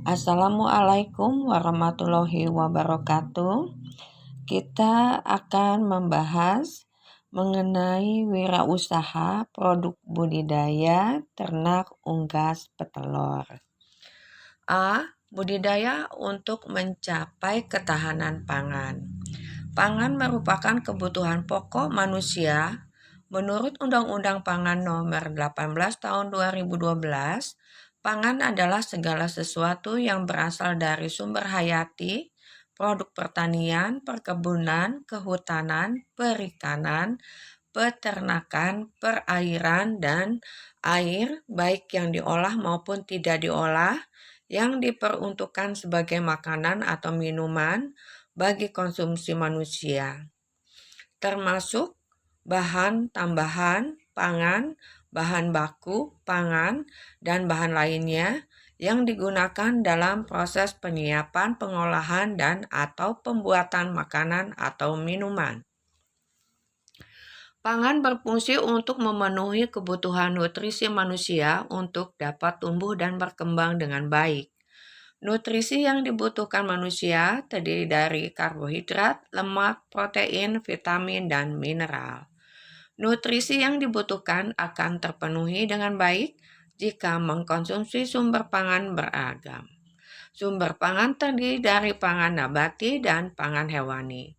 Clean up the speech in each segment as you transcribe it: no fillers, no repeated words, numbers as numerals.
Assalamualaikum warahmatullahi wabarakatuh. Kita akan membahas mengenai wirausaha produk budidaya ternak unggas petelur. Budidaya untuk mencapai ketahanan pangan. Pangan merupakan kebutuhan pokok manusia. Menurut Undang-Undang Pangan Nomor 18 Tahun 2012, pangan adalah segala sesuatu yang berasal dari sumber hayati, produk pertanian, perkebunan, kehutanan, perikanan, peternakan, perairan, dan air, baik yang diolah maupun tidak diolah, yang diperuntukkan sebagai makanan atau minuman bagi konsumsi manusia, termasuk bahan tambahan pangan, bahan baku pangan, dan bahan lainnya yang digunakan dalam proses penyiapan, pengolahan, dan atau pembuatan makanan atau minuman. Pangan berfungsi untuk memenuhi kebutuhan nutrisi manusia untuk dapat tumbuh dan berkembang dengan baik. Nutrisi yang dibutuhkan manusia terdiri dari karbohidrat, lemak, protein, vitamin, dan mineral. Nutrisi yang dibutuhkan akan terpenuhi dengan baik jika mengkonsumsi sumber pangan beragam. Sumber pangan terdiri dari pangan nabati dan pangan hewani.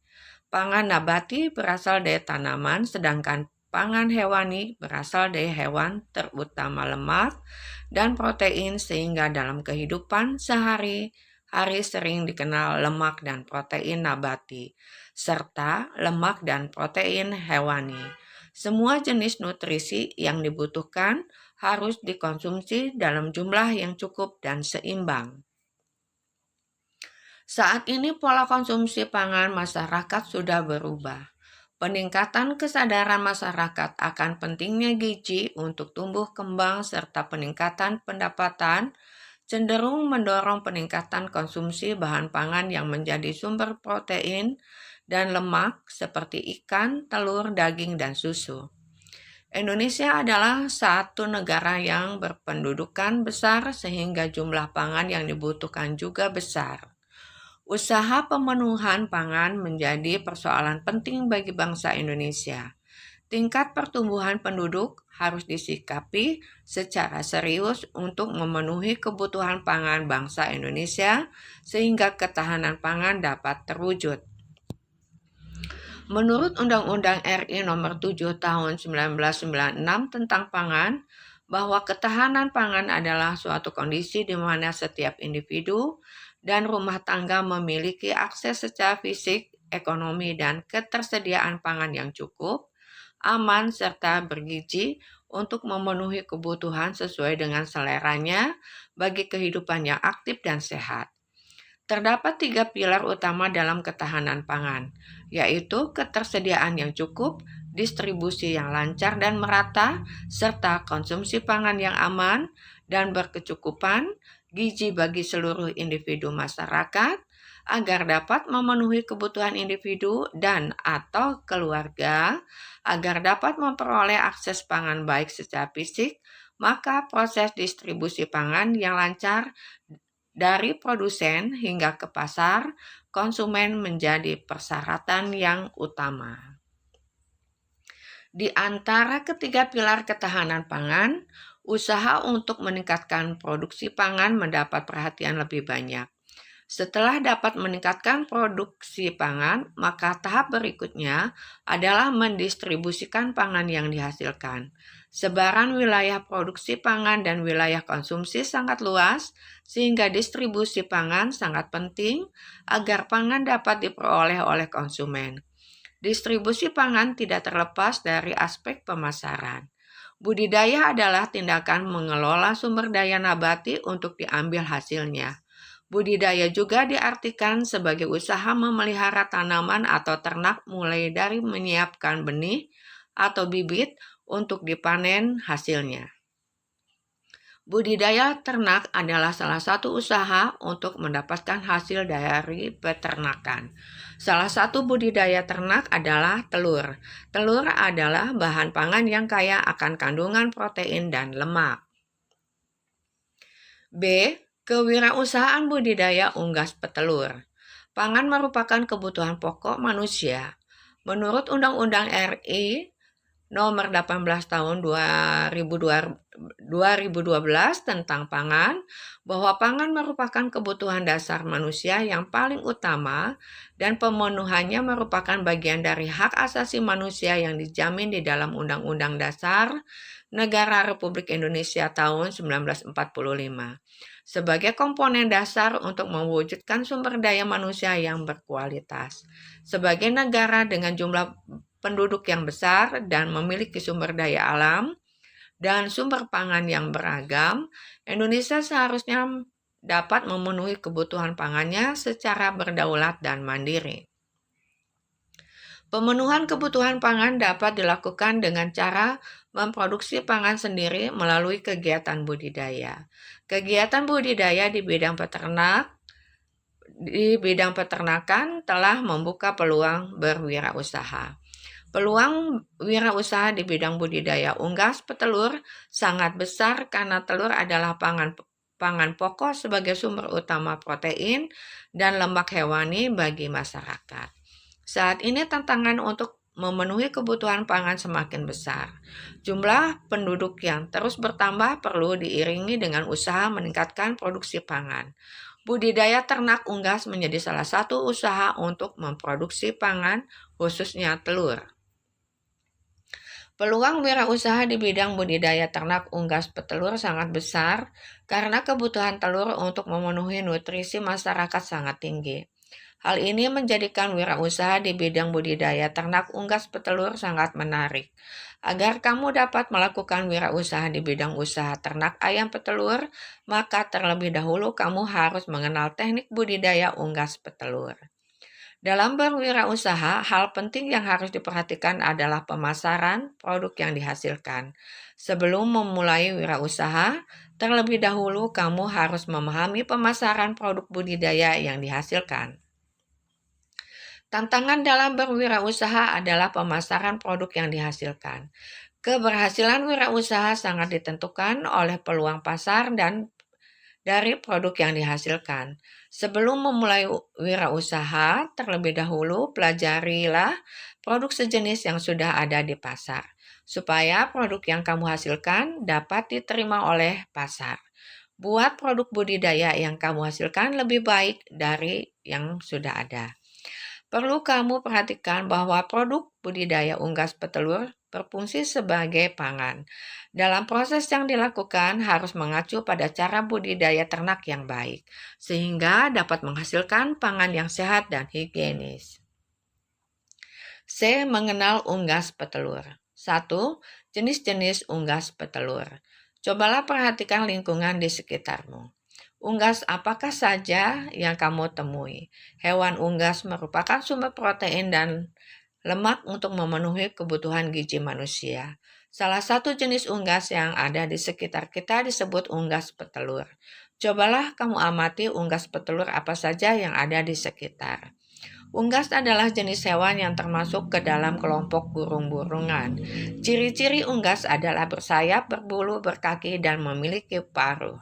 Pangan nabati berasal dari tanaman, sedangkan pangan hewani berasal dari hewan, terutama lemak dan protein, sehingga dalam kehidupan sehari-hari sering dikenal lemak dan protein nabati, serta lemak dan protein hewani. Semua jenis nutrisi yang dibutuhkan harus dikonsumsi dalam jumlah yang cukup dan seimbang. Saat ini pola konsumsi pangan masyarakat sudah berubah. Peningkatan kesadaran masyarakat akan pentingnya gizi untuk tumbuh kembang serta peningkatan pendapatan cenderung mendorong peningkatan konsumsi bahan pangan yang menjadi sumber protein dan lemak seperti ikan, telur, daging, dan susu. Indonesia adalah satu negara yang berpendudukan besar sehingga jumlah pangan yang dibutuhkan juga besar. Usaha pemenuhan pangan menjadi persoalan penting bagi bangsa Indonesia. Tingkat pertumbuhan penduduk harus disikapi secara serius untuk memenuhi kebutuhan pangan bangsa Indonesia sehingga ketahanan pangan dapat terwujud. Menurut Undang-Undang RI Nomor 7 Tahun 1996 tentang pangan, bahwa ketahanan pangan adalah suatu kondisi di mana setiap individu dan rumah tangga memiliki akses secara fisik, ekonomi, dan ketersediaan pangan yang cukup, aman, serta bergizi untuk memenuhi kebutuhan sesuai dengan seleranya bagi kehidupan yang aktif dan sehat. Terdapat 3 pilar utama dalam ketahanan pangan, yaitu ketersediaan yang cukup, distribusi yang lancar dan merata, serta konsumsi pangan yang aman dan berkecukupan gizi bagi seluruh individu masyarakat, agar dapat memenuhi kebutuhan individu dan atau keluarga, agar dapat memperoleh akses pangan baik secara fisik, maka proses distribusi pangan yang lancar dari produsen hingga ke pasar konsumen menjadi persyaratan yang utama. Di antara ketiga pilar ketahanan pangan, usaha untuk meningkatkan produksi pangan mendapat perhatian lebih banyak. Setelah dapat meningkatkan produksi pangan, maka tahap berikutnya adalah mendistribusikan pangan yang dihasilkan. Sebaran wilayah produksi pangan dan wilayah konsumsi sangat luas, sehingga distribusi pangan sangat penting agar pangan dapat diperoleh oleh konsumen. Distribusi pangan tidak terlepas dari aspek pemasaran. Budidaya adalah tindakan mengelola sumber daya nabati untuk diambil hasilnya. Budidaya juga diartikan sebagai usaha memelihara tanaman atau ternak mulai dari menyiapkan benih atau bibit untuk dipanen hasilnya. Budidaya ternak adalah salah satu usaha untuk mendapatkan hasil dari peternakan. Salah satu budidaya ternak adalah telur. Telur adalah bahan pangan yang kaya akan kandungan protein dan lemak. B. Kewirausahaan budidaya unggas petelur. Pangan merupakan kebutuhan pokok manusia. Menurut Undang-Undang RI Nomor 18 Tahun 2012 tentang pangan, bahwa pangan merupakan kebutuhan dasar manusia yang paling utama dan pemenuhannya merupakan bagian dari hak asasi manusia yang dijamin di dalam Undang-Undang Dasar Negara Republik Indonesia tahun 1945. Sebagai komponen dasar untuk mewujudkan sumber daya manusia yang berkualitas. Sebagai negara dengan jumlah penduduk yang besar dan memiliki sumber daya alam dan sumber pangan yang beragam, Indonesia seharusnya dapat memenuhi kebutuhan pangannya secara berdaulat dan mandiri. Pemenuhan kebutuhan pangan dapat dilakukan dengan cara memproduksi pangan sendiri melalui kegiatan budidaya. Kegiatan budidaya di bidang peternakan telah membuka peluang berwirausaha. Peluang wirausaha di bidang budidaya unggas petelur sangat besar karena telur adalah pangan pokok sebagai sumber utama protein dan lemak hewani bagi masyarakat. Saat ini tantangan untuk memenuhi kebutuhan pangan semakin besar. Jumlah penduduk yang terus bertambah perlu diiringi dengan usaha meningkatkan produksi pangan. Budidaya ternak unggas menjadi salah satu usaha untuk memproduksi pangan, khususnya telur. Peluang wirausaha di bidang budidaya ternak unggas petelur sangat besar karena kebutuhan telur untuk memenuhi nutrisi masyarakat sangat tinggi. Hal ini menjadikan wirausaha di bidang budidaya ternak unggas petelur sangat menarik. Agar kamu dapat melakukan wirausaha di bidang usaha ternak ayam petelur, maka terlebih dahulu kamu harus mengenal teknik budidaya unggas petelur. Dalam berwirausaha, hal penting yang harus diperhatikan adalah pemasaran produk yang dihasilkan. Sebelum memulai wirausaha, terlebih dahulu kamu harus memahami pemasaran produk budidaya yang dihasilkan. Tantangan dalam berwirausaha adalah pemasaran produk yang dihasilkan. Keberhasilan wirausaha sangat ditentukan oleh peluang pasar dan dari produk yang dihasilkan. Sebelum memulai wirausaha, terlebih dahulu pelajarilah produk sejenis yang sudah ada di pasar, supaya produk yang kamu hasilkan dapat diterima oleh pasar. Buat produk budidaya yang kamu hasilkan lebih baik dari yang sudah ada. Perlu kamu perhatikan bahwa produk budidaya unggas petelur berfungsi sebagai pangan. Dalam proses yang dilakukan harus mengacu pada cara budidaya ternak yang baik, sehingga dapat menghasilkan pangan yang sehat dan higienis. C. Mengenal unggas petelur. 1. Jenis-jenis unggas petelur. Cobalah perhatikan lingkungan di sekitarmu. Unggas apakah saja yang kamu temui? Hewan unggas merupakan sumber protein dan lemak untuk memenuhi kebutuhan gizi manusia. Salah satu jenis unggas yang ada di sekitar kita disebut unggas petelur. Cobalah kamu amati unggas petelur apa saja yang ada di sekitar. Unggas adalah jenis hewan yang termasuk ke dalam kelompok burung-burungan. Ciri-ciri unggas adalah bersayap, berbulu, berkaki, dan memiliki paruh.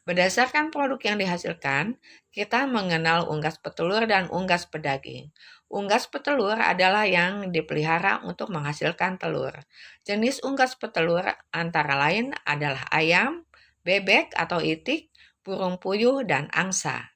Berdasarkan produk yang dihasilkan, kita mengenal unggas petelur dan unggas pedaging. Unggas petelur adalah yang dipelihara untuk menghasilkan telur. Jenis unggas petelur antara lain adalah ayam, bebek atau itik, burung puyuh, dan angsa.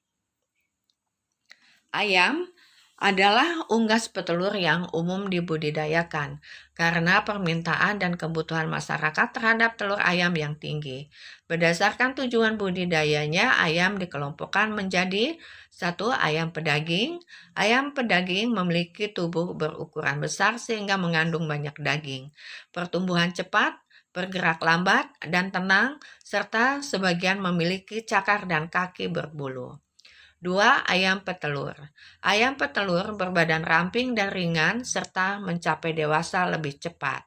Ayam adalah unggas petelur yang umum dibudidayakan karena permintaan dan kebutuhan masyarakat terhadap telur ayam yang tinggi. Berdasarkan tujuan budidayanya, ayam dikelompokkan menjadi 1. Ayam pedaging. Ayam pedaging memiliki tubuh berukuran besar sehingga mengandung banyak daging. Pertumbuhan cepat, bergerak lambat dan tenang, serta sebagian memiliki cakar dan kaki berbulu. 2. Ayam petelur. Ayam petelur berbadan ramping dan ringan serta mencapai dewasa lebih cepat.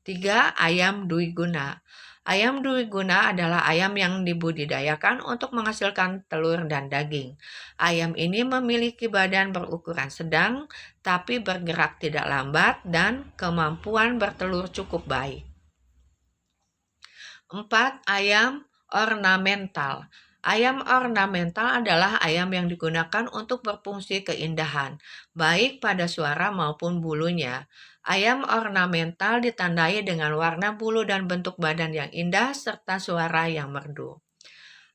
3. Ayam dwiguna. Ayam dwiguna adalah ayam yang dibudidayakan untuk menghasilkan telur dan daging. Ayam ini memiliki badan berukuran sedang, tapi bergerak tidak lambat dan kemampuan bertelur cukup baik. 4. Ayam ornamental. Ayam ornamental adalah ayam yang digunakan untuk berfungsi keindahan, baik pada suara maupun bulunya. Ayam ornamental ditandai dengan warna bulu dan bentuk badan yang indah serta suara yang merdu.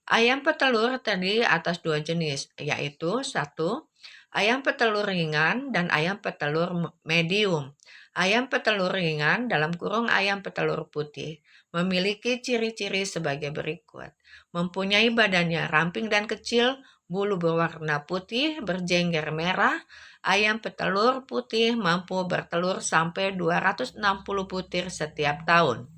Ayam petelur terdiri atas dua jenis, yaitu satu, ayam petelur ringan dan ayam petelur medium. Ayam petelur ringan dalam kurung ayam petelur putih memiliki ciri-ciri sebagai berikut. Mempunyai badannya ramping dan kecil, bulu berwarna putih berjengger merah. Ayam petelur putih mampu bertelur sampai 260 butir setiap tahun.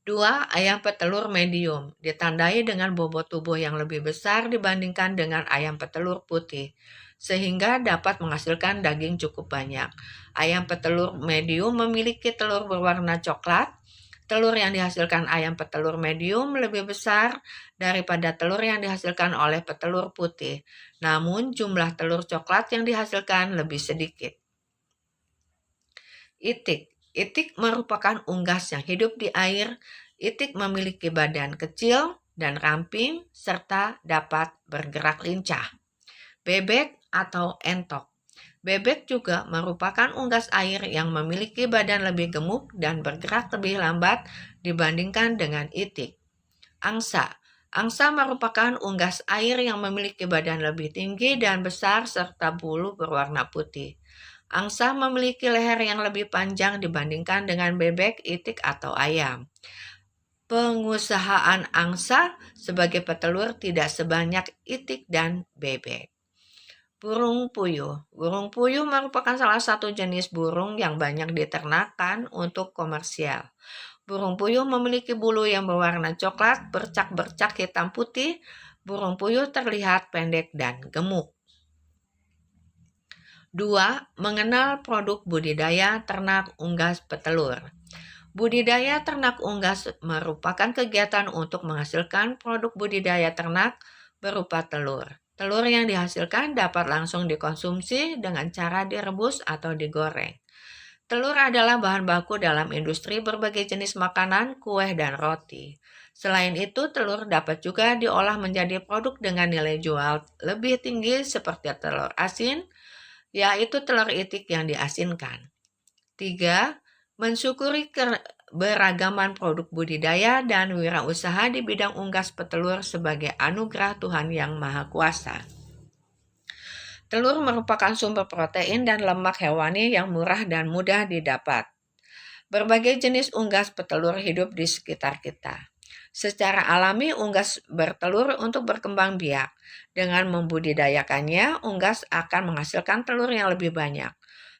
2. Ayam petelur medium ditandai dengan bobot tubuh yang lebih besar dibandingkan dengan ayam petelur putih, sehingga dapat menghasilkan daging cukup banyak. Ayam petelur medium memiliki telur berwarna coklat. Telur yang dihasilkan ayam petelur medium lebih besar daripada telur yang dihasilkan oleh petelur putih, namun jumlah telur coklat yang dihasilkan lebih sedikit. Itik. Itik merupakan unggas yang hidup di air. Itik memiliki badan kecil dan ramping serta dapat bergerak lincah. Bebek atau entok. Bebek juga merupakan unggas air yang memiliki badan lebih gemuk dan bergerak lebih lambat dibandingkan dengan itik. Angsa. Angsa merupakan unggas air yang memiliki badan lebih tinggi dan besar serta bulu berwarna putih. Angsa memiliki leher yang lebih panjang dibandingkan dengan bebek, itik, atau ayam. Pengusahaan angsa sebagai petelur tidak sebanyak itik dan bebek. Burung puyuh. Burung puyuh merupakan salah satu jenis burung yang banyak diternakan untuk komersial. Burung puyuh memiliki bulu yang berwarna coklat, bercak-bercak hitam putih. Burung puyuh terlihat pendek dan gemuk. 2. Mengenal produk budidaya ternak unggas petelur. Budidaya ternak unggas merupakan kegiatan untuk menghasilkan produk budidaya ternak berupa telur. Telur yang dihasilkan dapat langsung dikonsumsi dengan cara direbus atau digoreng. Telur adalah bahan baku dalam industri berbagai jenis makanan, kue, dan roti. Selain itu, telur dapat juga diolah menjadi produk dengan nilai jual lebih tinggi seperti telur asin, yaitu telur itik yang diasinkan. 3. Mensyukuri keberagaman produk budidaya dan wirausaha di bidang unggas petelur sebagai anugerah Tuhan Yang Maha Kuasa. Telur merupakan sumber protein dan lemak hewani yang murah dan mudah didapat. Berbagai jenis unggas petelur hidup di sekitar kita. Secara alami, unggas bertelur untuk berkembang biak. Dengan membudidayakannya, unggas akan menghasilkan telur yang lebih banyak.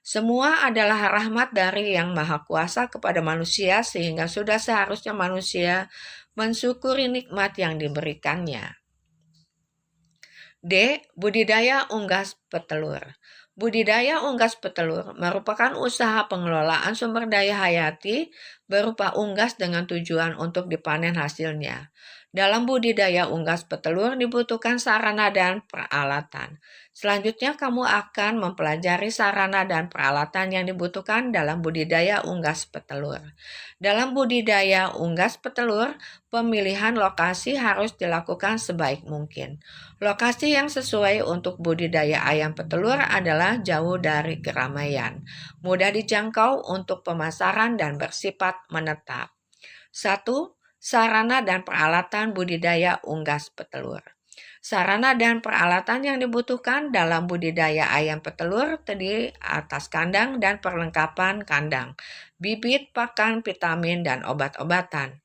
Semua adalah rahmat dari Yang Maha Kuasa kepada manusia, sehingga sudah seharusnya manusia mensyukuri nikmat yang diberikannya. D. Budidaya unggas petelur. Budidaya unggas petelur merupakan usaha pengelolaan sumber daya hayati berupa unggas dengan tujuan untuk dipanen hasilnya. Dalam budidaya unggas petelur dibutuhkan sarana dan peralatan. Selanjutnya kamu akan mempelajari sarana dan peralatan yang dibutuhkan dalam budidaya unggas petelur. Dalam budidaya unggas petelur, pemilihan lokasi harus dilakukan sebaik mungkin. Lokasi yang sesuai untuk budidaya ayam petelur adalah jauh dari keramaian, mudah dijangkau untuk pemasaran dan bersifat menetap. 1. Sarana dan peralatan budidaya unggas petelur. Sarana dan peralatan yang dibutuhkan dalam budidaya ayam petelur terdiri atas kandang dan perlengkapan kandang, bibit, pakan, vitamin, dan obat-obatan.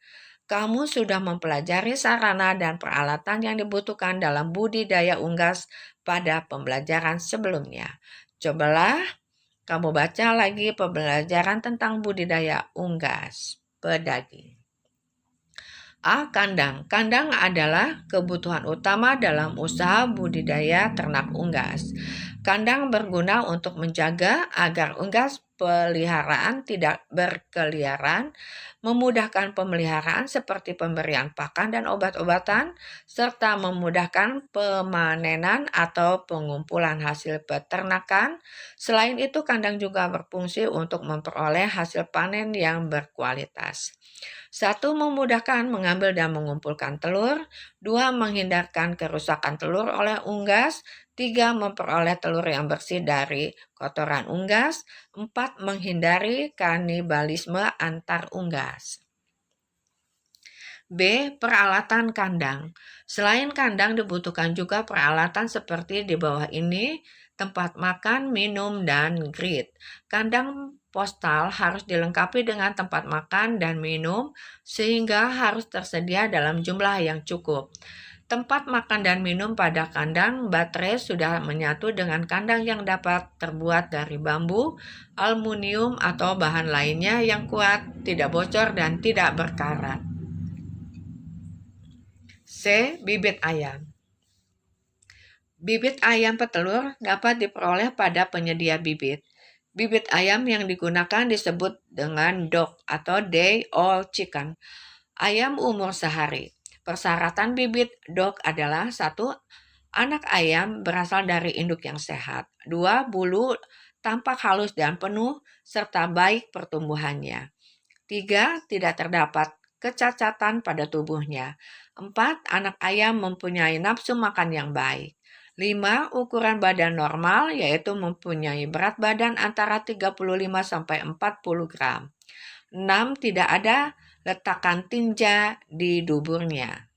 Kamu sudah mempelajari sarana dan peralatan yang dibutuhkan dalam budidaya unggas pada pembelajaran sebelumnya. Cobalah kamu baca lagi pembelajaran tentang budidaya unggas pedaging. A. Kandang. Kandang adalah kebutuhan utama dalam usaha budidaya ternak unggas. Kandang berguna untuk menjaga agar unggas peliharaan tidak berkeliaran, memudahkan pemeliharaan seperti pemberian pakan dan obat-obatan, serta memudahkan pemanenan atau pengumpulan hasil peternakan. Selain itu, kandang juga berfungsi untuk memperoleh hasil panen yang berkualitas. 1. Memudahkan mengambil dan mengumpulkan telur. 2. Menghindarkan kerusakan telur oleh unggas. 3. Memperoleh telur yang bersih dari kotoran unggas. 4. Menghindari kanibalisme antar unggas. B. Peralatan kandang. Selain kandang dibutuhkan juga peralatan seperti di bawah ini: tempat makan, minum, dan grid. Kandang postal harus dilengkapi dengan tempat makan dan minum sehingga harus tersedia dalam jumlah yang cukup. Tempat makan dan minum pada kandang baterai sudah menyatu dengan kandang yang dapat terbuat dari bambu, aluminium, atau bahan lainnya yang kuat, tidak bocor, dan tidak berkarat. C. Bibit ayam. Bibit ayam petelur dapat diperoleh pada penyedia bibit. Bibit ayam yang digunakan disebut dengan DOC atau day old chicken, ayam umur sehari. Persyaratan bibit DOC adalah: 1. Anak ayam berasal dari induk yang sehat. 2. Bulu tampak halus dan penuh serta baik pertumbuhannya. 3. Tidak terdapat kecacatan pada tubuhnya. 4. Anak ayam mempunyai nafsu makan yang baik. 5. Ukuran badan normal, yaitu mempunyai berat badan antara 35-40 gram. 6. Tidak ada letakan tinja di duburnya.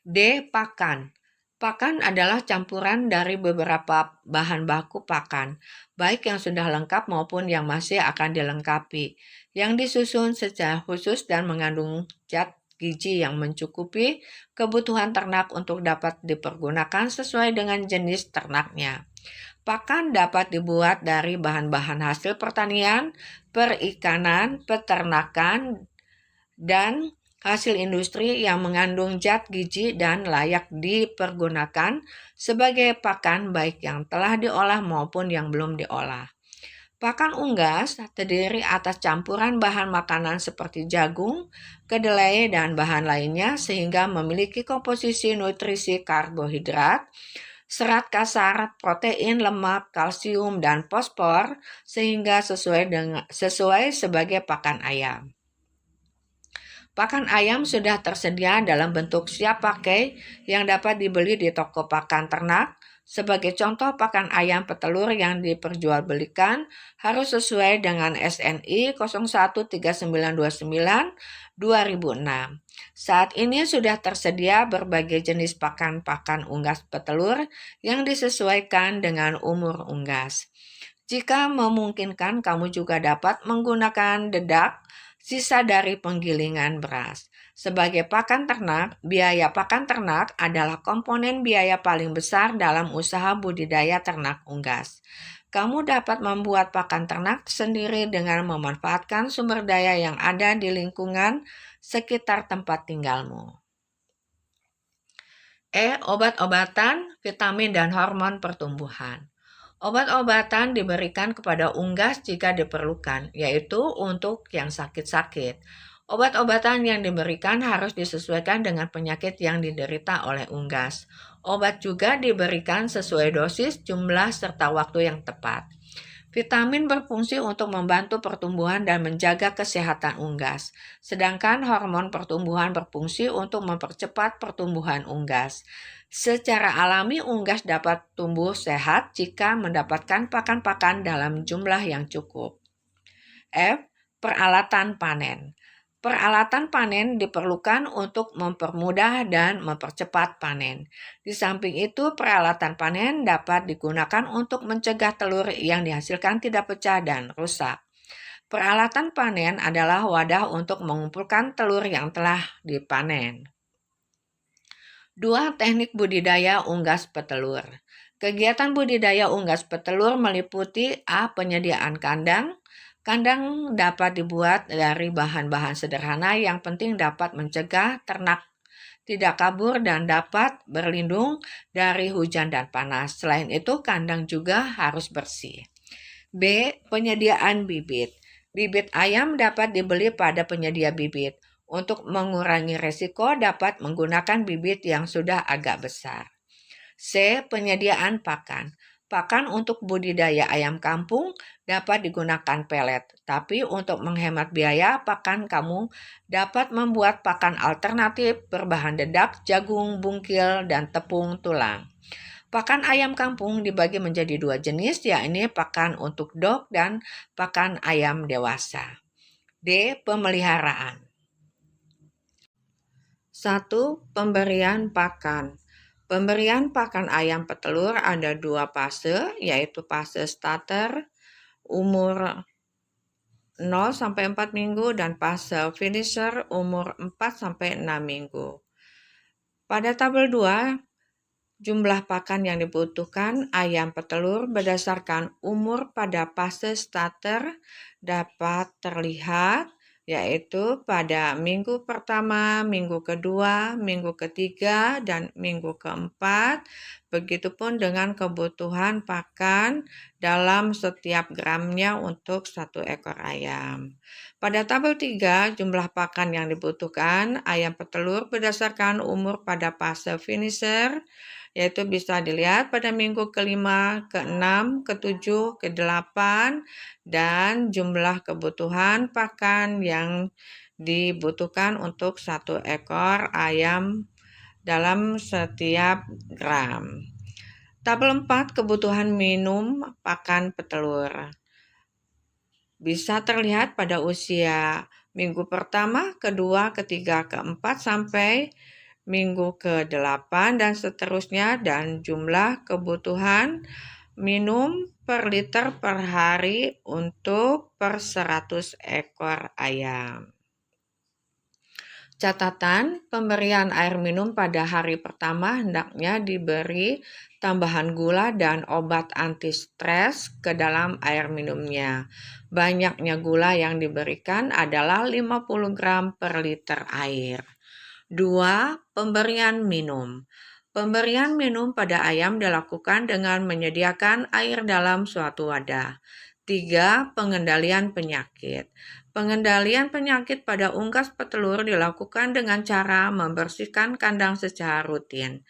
D. Pakan. Pakan adalah campuran dari beberapa bahan baku pakan, baik yang sudah lengkap maupun yang masih akan dilengkapi, yang disusun secara khusus dan mengandung zat gizi yang mencukupi kebutuhan ternak untuk dapat dipergunakan sesuai dengan jenis ternaknya. Pakan dapat dibuat dari bahan-bahan hasil pertanian, perikanan, peternakan, dan hasil industri yang mengandung zat gizi dan layak dipergunakan sebagai pakan baik yang telah diolah maupun yang belum diolah. Pakan unggas terdiri atas campuran bahan makanan seperti jagung, kedelai, dan bahan lainnya sehingga memiliki komposisi nutrisi karbohidrat, serat kasar, protein, lemak, kalsium, dan fosfor sehingga sesuai sebagai pakan ayam. Pakan ayam sudah tersedia dalam bentuk siap pakai yang dapat dibeli di toko pakan ternak. Sebagai contoh, pakan ayam petelur yang diperjualbelikan harus sesuai dengan SNI 013929/2006. Saat ini sudah tersedia berbagai jenis pakan unggas petelur yang disesuaikan dengan umur unggas. Jika memungkinkan, kamu juga dapat menggunakan dedak sisa dari penggilingan beras. Sebagai pakan ternak, biaya pakan ternak adalah komponen biaya paling besar dalam usaha budidaya ternak unggas. Kamu dapat membuat pakan ternak sendiri dengan memanfaatkan sumber daya yang ada di lingkungan sekitar tempat tinggalmu. E. Obat-obatan, vitamin, dan hormon pertumbuhan. Obat-obatan diberikan kepada unggas jika diperlukan, yaitu untuk yang sakit-sakit. Obat-obatan yang diberikan harus disesuaikan dengan penyakit yang diderita oleh unggas. Obat juga diberikan sesuai dosis, jumlah, serta waktu yang tepat. Vitamin berfungsi untuk membantu pertumbuhan dan menjaga kesehatan unggas, sedangkan hormon pertumbuhan berfungsi untuk mempercepat pertumbuhan unggas. Secara alami, unggas dapat tumbuh sehat jika mendapatkan pakan-pakan dalam jumlah yang cukup. F. Peralatan panen. Peralatan panen diperlukan untuk mempermudah dan mempercepat panen. Di samping itu, peralatan panen dapat digunakan untuk mencegah telur yang dihasilkan tidak pecah dan rusak. Peralatan panen adalah wadah untuk mengumpulkan telur yang telah dipanen. 2. Teknik budidaya unggas petelur. Kegiatan budidaya unggas petelur meliputi: A. Penyediaan kandang. Kandang dapat dibuat dari bahan-bahan sederhana yang penting dapat mencegah ternak tidak kabur dan dapat berlindung dari hujan dan panas. Selain itu, kandang juga harus bersih. B. Penyediaan bibit. Bibit ayam dapat dibeli pada penyedia bibit. Untuk mengurangi resiko dapat menggunakan bibit yang sudah agak besar. C. Penyediaan pakan. Pakan untuk budidaya ayam kampung dapat digunakan pelet, tapi untuk menghemat biaya, pakan kamu dapat membuat pakan alternatif berbahan dedak, jagung, bungkil, dan tepung tulang. Pakan ayam kampung dibagi menjadi dua jenis, yakni pakan untuk dog dan pakan ayam dewasa. D. Pemeliharaan. 1. Pemberian pakan. Pemberian pakan ayam petelur ada dua fase, yaitu fase starter umur 0-4 minggu dan fase finisher umur 4-6 minggu. Pada tabel 2, jumlah pakan yang dibutuhkan ayam petelur berdasarkan umur pada fase starter dapat terlihat, yaitu pada minggu pertama, minggu kedua, minggu ketiga, dan minggu keempat. Begitupun dengan kebutuhan pakan dalam setiap gramnya untuk satu ekor ayam. Pada tabel 3, jumlah pakan yang dibutuhkan ayam petelur berdasarkan umur pada fase finisher, yaitu bisa dilihat pada minggu ke-5, ke-6, ke-7, ke-8, dan jumlah kebutuhan pakan yang dibutuhkan untuk satu ekor ayam dalam setiap gram. Tabel 4, kebutuhan minum pakan petelur. Bisa terlihat pada usia minggu pertama, kedua, ketiga, keempat, sampai minggu ke-8 dan seterusnya, dan jumlah kebutuhan minum per liter per hari untuk per 100 ekor ayam. Catatan, pemberian air minum pada hari pertama hendaknya diberi tambahan gula dan obat anti stres ke dalam air minumnya. Banyaknya gula yang diberikan adalah 50 gram per liter air. 2. Pemberian minum. Pemberian minum pada ayam dilakukan dengan menyediakan air dalam suatu wadah. 3. Pengendalian penyakit. Pengendalian penyakit pada unggas petelur dilakukan dengan cara membersihkan kandang secara rutin,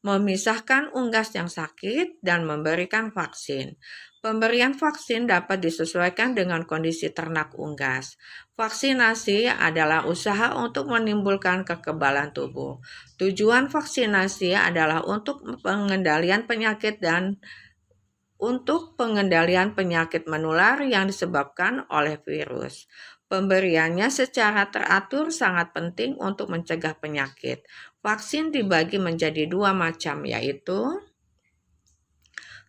memisahkan unggas yang sakit, dan memberikan vaksin. Pemberian vaksin dapat disesuaikan dengan kondisi ternak unggas. Vaksinasi adalah usaha untuk menimbulkan kekebalan tubuh. Tujuan vaksinasi adalah untuk pengendalian penyakit dan untuk pengendalian penyakit menular yang disebabkan oleh virus. Pemberiannya secara teratur sangat penting untuk mencegah penyakit. Vaksin dibagi menjadi dua macam, yaitu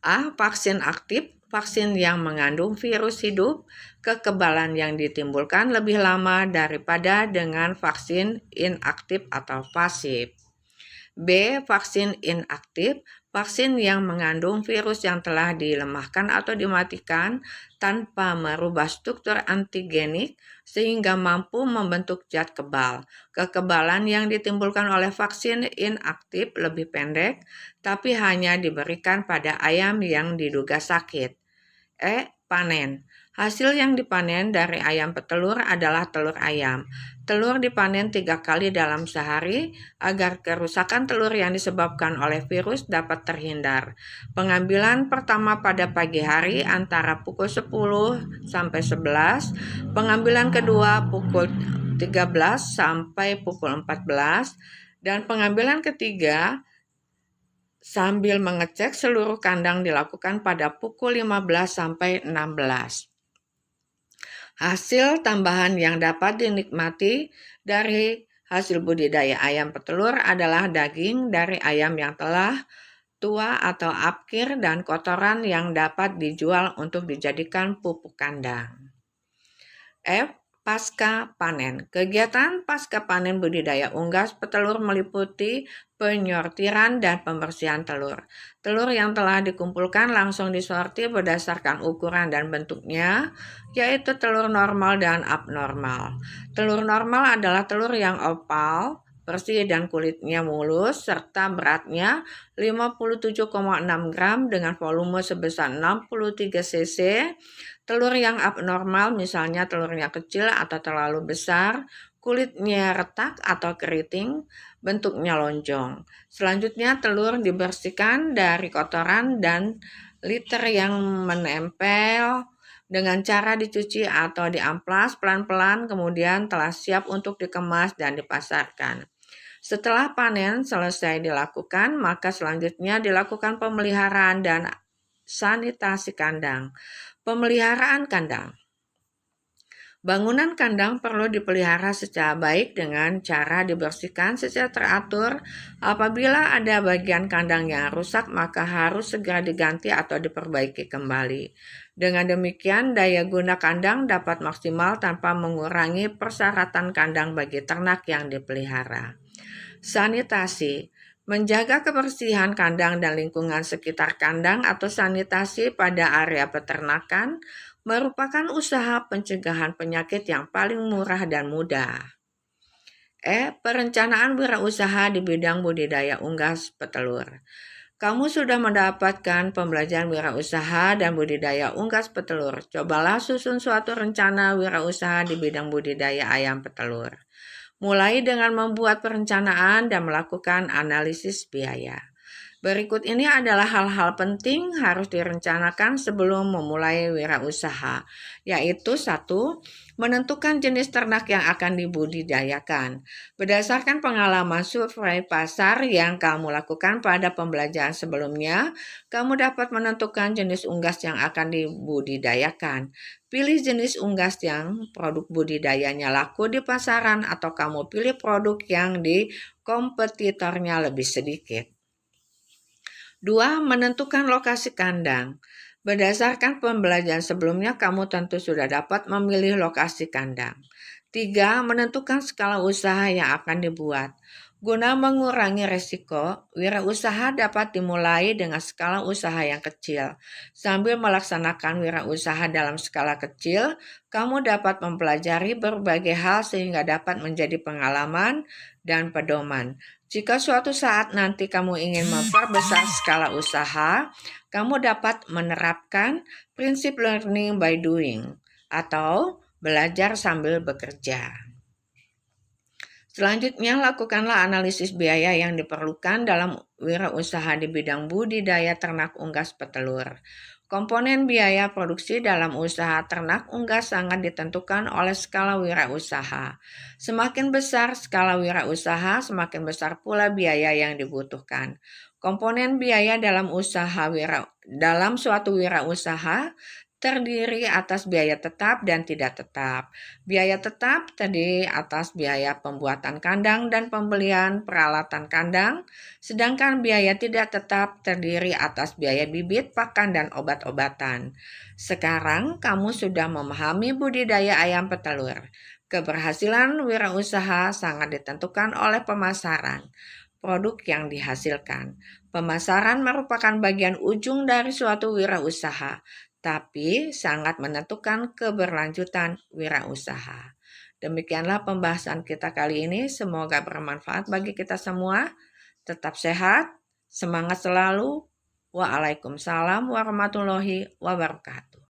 A. Vaksin aktif, vaksin yang mengandung virus hidup, kekebalan yang ditimbulkan lebih lama daripada dengan vaksin inaktif atau pasif. B. Vaksin inaktif, vaksin yang mengandung virus yang telah dilemahkan atau dimatikan tanpa merubah struktur antigenik sehingga mampu membentuk zat kebal. Kekebalan yang ditimbulkan oleh vaksin inaktif lebih pendek, tapi hanya diberikan pada ayam yang diduga sakit. E. Panen. Hasil yang dipanen dari ayam petelur adalah telur ayam. Telur dipanen 3 kali dalam sehari agar kerusakan telur yang disebabkan oleh virus dapat terhindar. Pengambilan pertama pada pagi hari antara pukul 10 sampai 11, pengambilan kedua pukul 13 sampai pukul 14, dan pengambilan ketiga sambil mengecek seluruh kandang dilakukan pada pukul 15 sampai 16. Hasil tambahan yang dapat dinikmati dari hasil budidaya ayam petelur adalah daging dari ayam yang telah tua atau apkir dan kotoran yang dapat dijual untuk dijadikan pupuk kandang. F. Pasca panen. Kegiatan pasca panen budidaya unggas petelur meliputi penyortiran dan pembersihan telur. Telur yang telah dikumpulkan langsung disortir berdasarkan ukuran dan bentuknya, yaitu telur normal dan abnormal. Telur normal adalah telur yang oval, bersih dan kulitnya mulus, serta beratnya 57,6 gram dengan volume sebesar 63 cc. Telur yang abnormal, misalnya telurnya kecil atau terlalu besar, kulitnya retak atau keriting, bentuknya lonjong. Selanjutnya telur dibersihkan dari kotoran dan liter yang menempel dengan cara dicuci atau diamplas pelan-pelan, kemudian telah siap untuk dikemas dan dipasarkan. Setelah panen selesai dilakukan, maka selanjutnya dilakukan pemeliharaan dan sanitasi kandang. Pemeliharaan kandang. Bangunan kandang perlu dipelihara secara baik dengan cara dibersihkan secara teratur. Apabila ada bagian kandang yang rusak, maka harus segera diganti atau diperbaiki kembali. Dengan demikian, daya guna kandang dapat maksimal tanpa mengurangi persyaratan kandang bagi ternak yang dipelihara. Sanitasi. Menjaga kebersihan kandang dan lingkungan sekitar kandang atau sanitasi pada area peternakan merupakan usaha pencegahan penyakit yang paling murah dan mudah. Perencanaan wirausaha di bidang budidaya unggas petelur. Kamu sudah mendapatkan pembelajaran wirausaha dan budidaya unggas petelur. Cobalah susun suatu rencana wirausaha di bidang budidaya ayam petelur. Mulai dengan membuat perencanaan dan melakukan analisis biaya. Berikut ini adalah hal-hal penting harus direncanakan sebelum memulai wirausaha, yaitu 1. Menentukan jenis ternak yang akan dibudidayakan. Berdasarkan pengalaman survei pasar yang kamu lakukan pada pembelajaran sebelumnya, kamu dapat menentukan jenis unggas yang akan dibudidayakan. Pilih jenis unggas yang produk budidayanya laku di pasaran atau kamu pilih produk yang di kompetitornya lebih sedikit. 2. Menentukan lokasi kandang. Berdasarkan pembelajaran sebelumnya, kamu tentu sudah dapat memilih lokasi kandang. 3. Menentukan skala usaha yang akan dibuat. Guna mengurangi risiko, wirausaha dapat dimulai dengan skala usaha yang kecil. Sambil melaksanakan wirausaha dalam skala kecil, kamu dapat mempelajari berbagai hal sehingga dapat menjadi pengalaman dan pedoman. Jika suatu saat nanti kamu ingin memperbesar skala usaha, kamu dapat menerapkan prinsip learning by doing atau belajar sambil bekerja. Selanjutnya, lakukanlah analisis biaya yang diperlukan dalam wirausaha di bidang budidaya ternak unggas petelur. Komponen biaya produksi dalam usaha ternak unggas sangat ditentukan oleh skala wirausaha. Semakin besar skala wirausaha, semakin besar pula biaya yang dibutuhkan. Komponen biaya dalam suatu wirausaha terdiri atas biaya tetap dan tidak tetap. Biaya tetap terdiri atas biaya pembuatan kandang dan pembelian peralatan kandang, sedangkan biaya tidak tetap terdiri atas biaya bibit, pakan, dan obat-obatan. Sekarang kamu sudah memahami budidaya ayam petelur. Keberhasilan wirausaha sangat ditentukan oleh pemasaran produk yang dihasilkan. Pemasaran merupakan bagian ujung dari suatu wirausaha, tapi sangat menentukan keberlanjutan wirausaha. Demikianlah pembahasan kita kali ini. Semoga bermanfaat bagi kita semua. Tetap sehat, semangat selalu. Waalaikumsalam warahmatullahi wabarakatuh.